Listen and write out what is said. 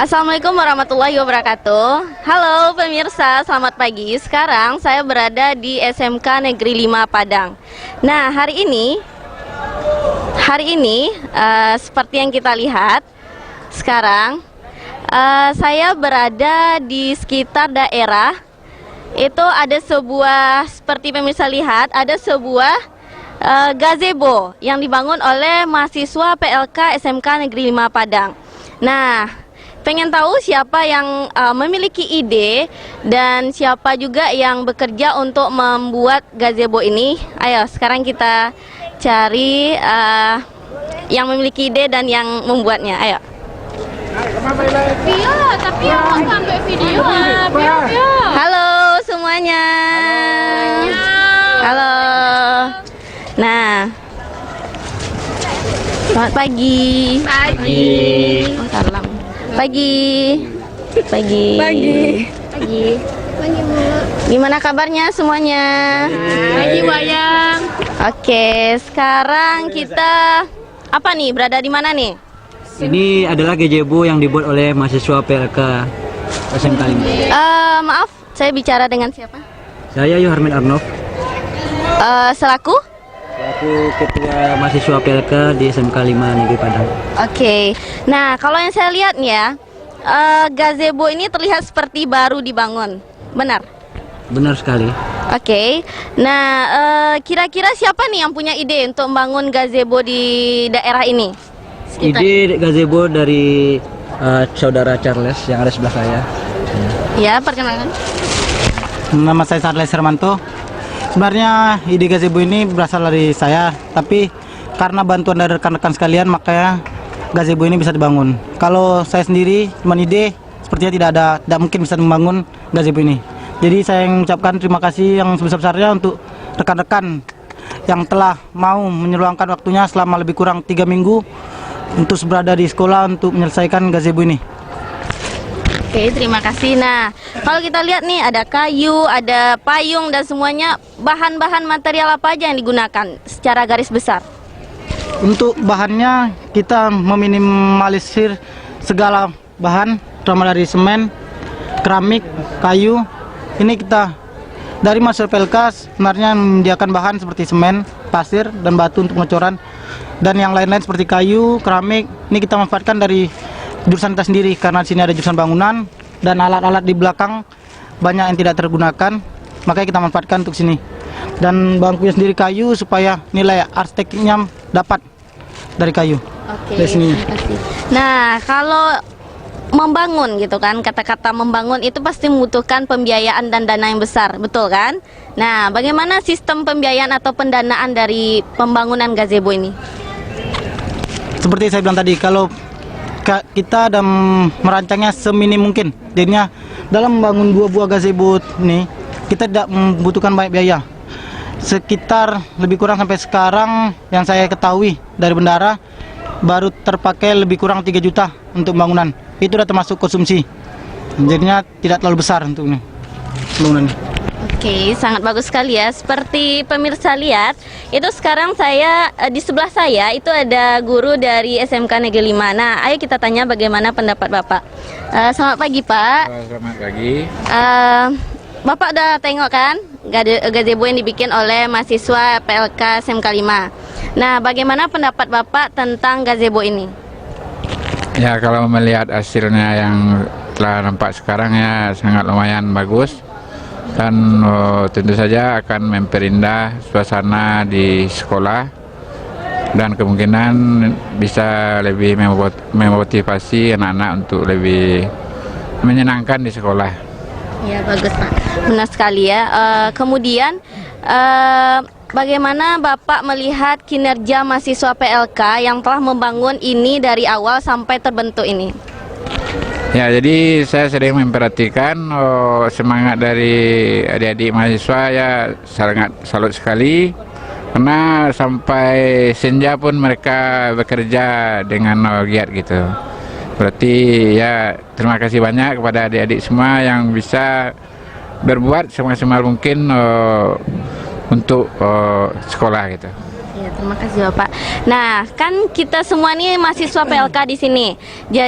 Assalamualaikum warahmatullahi wabarakatuh. Halo pemirsa, selamat pagi. Sekarang saya berada di SMK Negeri 5 Padang. Nah, hari ini seperti yang kita lihat sekarang, saya berada di sekitar daerah. Itu ada sebuah, seperti pemirsa lihat, ada sebuah gazebo yang dibangun oleh mahasiswa PLK SMK Negeri 5 Padang. Nah, pengen tahu siapa yang memiliki ide dan siapa juga yang bekerja untuk membuat gazebo ini. Ayo, sekarang kita cari yang memiliki ide dan yang membuatnya. Ayo. Iya, tapi aku ambil video. Halo semuanya. Halo. Nah, selamat pagi. Oh, salam. Pagi. Gimana kabarnya semuanya? Pagi Bayang. Oke, sekarang kita apa nih? Berada di mana nih? Ini adalah gazebo yang dibuat oleh mahasiswa PLK SMK 5. Maaf, saya bicara dengan siapa? Saya Yoharmin Arnov, Selaku? selaku ketua mahasiswa PLK di SMK 5 Negeri Padang. Oke. Nah, kalau yang saya lihat nih ya, gazebo ini terlihat seperti baru dibangun. Benar? Benar sekali. Oke. Nah, kira-kira siapa nih yang punya ide untuk membangun gazebo di daerah ini? Sekitar. Ide gazebo dari saudara Charles yang ada sebelah saya. Ya, perkenalkan. Nama saya Charles Hermanto. Sebenarnya ide gazebo ini berasal dari saya, tapi karena bantuan dari rekan-rekan sekalian makanya gazebo ini bisa dibangun. Kalau saya sendiri cuma ide, sepertinya tidak mungkin bisa membangun gazebo ini. Jadi saya mengucapkan terima kasih yang sebesar-besarnya untuk rekan-rekan yang telah mau meluangkan waktunya selama lebih kurang 3 minggu untuk berada di sekolah untuk menyelesaikan gazebo ini. Oke, terima kasih. Nah, kalau kita lihat nih ada kayu, ada payung dan semuanya, bahan-bahan material apa aja yang digunakan secara garis besar? Untuk bahannya kita meminimalisir segala bahan, terutama dari semen, keramik, kayu. Ini kita dari mahasiswa PLK sebenarnya menyediakan bahan seperti semen, pasir, dan batu untuk pengecoran. Dan yang lain-lain seperti kayu, keramik, ini kita manfaatkan dari jurusan kita sendiri karena di sini ada jurusan bangunan dan alat-alat di belakang banyak yang tidak tergunakan, makanya kita manfaatkan untuk sini. Dan bangkunya sendiri kayu supaya nilai arsitekturnya dapat dari kayu. Oke, Dari sini. terima kasih. Nah, kalau membangun gitu kan, kata-kata membangun itu pasti membutuhkan pembiayaan dan dana yang besar, betul kan? Nah, bagaimana sistem pembiayaan atau pendanaan dari pembangunan gazebo ini? Seperti saya bilang tadi, kalau kita ada merancangnya seminim mungkin, jadinya dalam membangun 2 buah gazebo ini kita tidak membutuhkan banyak biaya. Sekitar lebih kurang sampai sekarang yang saya ketahui dari bendara baru terpakai lebih kurang 3 juta untuk bangunan. Itu sudah termasuk konsumsi, jadinya tidak terlalu besar untuk ini bangunan. Oke, sangat bagus sekali ya. Seperti pemirsa lihat, itu sekarang saya di sebelah saya itu ada guru dari SMK Negeri 5. Nah, ayo kita tanya bagaimana pendapat Bapak. Selamat pagi, Pak. Selamat pagi. Bapak udah tengok kan gazebo yang dibikin oleh mahasiswa PLK SMK 5. Nah, bagaimana pendapat Bapak tentang gazebo ini? Ya, kalau melihat hasilnya yang telah nampak sekarang ya sangat lumayan bagus. Dan tentu saja akan memperindah suasana di sekolah dan kemungkinan bisa lebih memotivasi anak-anak untuk lebih menyenangkan di sekolah. Ya, bagus Pak, benar sekali ya. Kemudian bagaimana Bapak melihat kinerja mahasiswa PLK yang telah membangun ini dari awal sampai terbentuk ini? Ya, jadi saya sering memperhatikan semangat dari adik-adik mahasiswa ya sangat salut sekali karena sampai senja pun mereka bekerja dengan giat gitu. Berarti ya terima kasih banyak kepada adik-adik semua yang bisa berbuat semaksimal mungkin untuk sekolah gitu. Ya, terima kasih Bapak. Nah, kan kita semua nih mahasiswa PLK di sini. Jadi